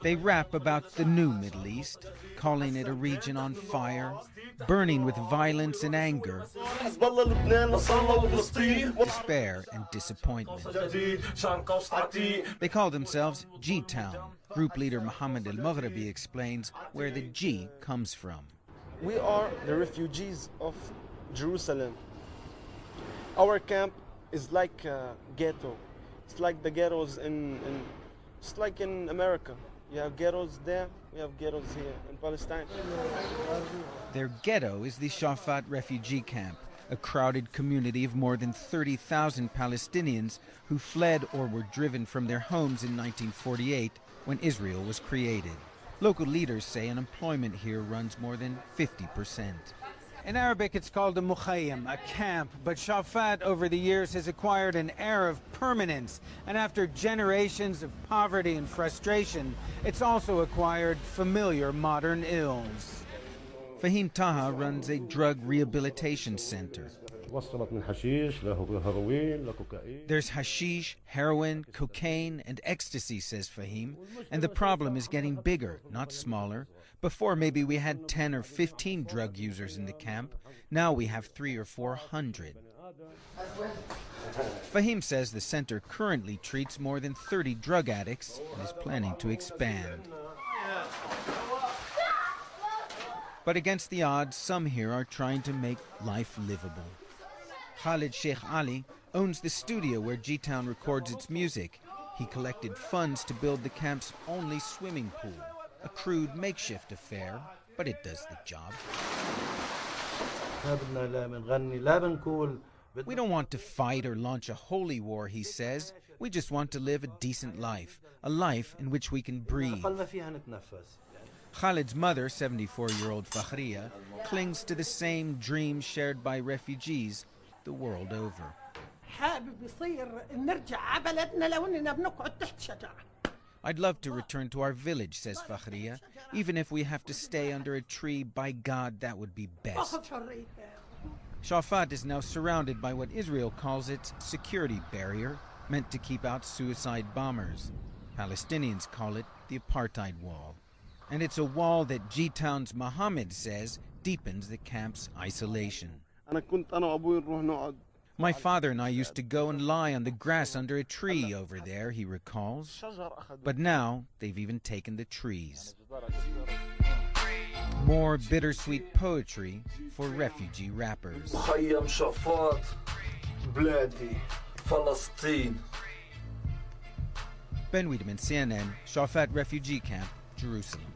They rap about the new Middle East, calling it a region on fire, burning with violence and anger, despair and disappointment. They call themselves G-Town. Group leader Mohammed El-Maghrabi explains where the G comes from. We are the refugees of Jerusalem. Our camp is like a ghetto. It's like the ghettos it's like in America. You have ghettos there, we have ghettos here in Palestine. Their ghetto is the Shafat refugee camp, a crowded community of more than 30,000 Palestinians who fled or were driven from their homes in 1948 when Israel was created. Local leaders say unemployment here runs more than 50%. In Arabic, it's called a mukhayyam, a camp, but Shafat over the years has acquired an air of permanence, and after generations of poverty and frustration, it's also acquired familiar modern ills. Fahim Taha runs a drug rehabilitation center. There's hashish, heroin, cocaine, and ecstasy, says Fahim, and the problem is getting bigger, not smaller. Before, maybe we had 10 or 15 drug users in the camp. Now we have 300 or 400. Fahim says the center currently treats more than 30 drug addicts and is planning to expand. But against the odds, some here are trying to make life livable. Khalid Sheikh Ali owns the studio where G-Town records its music. He collected funds to build the camp's only swimming pool. A crude makeshift affair, but it does the job. We don't want to fight or launch a holy war, he says. We just want to live a decent life, a life in which we can breathe. Khalid's mother, 74-year-old Fakhriya, clings to the same dream shared by refugees the world over. I'd love to return to our village, says Fakhriya. Even if we have to stay under a tree, by God, that would be best. Shafat is now surrounded by what Israel calls its security barrier, meant to keep out suicide bombers. Palestinians call it the apartheid wall. And it's a wall that G-Town's Mohammed says deepens the camp's isolation. My father and I used to go and lie on the grass under a tree over there, he recalls. But now they've even taken the trees. More bittersweet poetry for refugee rappers. Ben Wiedemann, CNN, Shafat refugee camp, Jerusalem.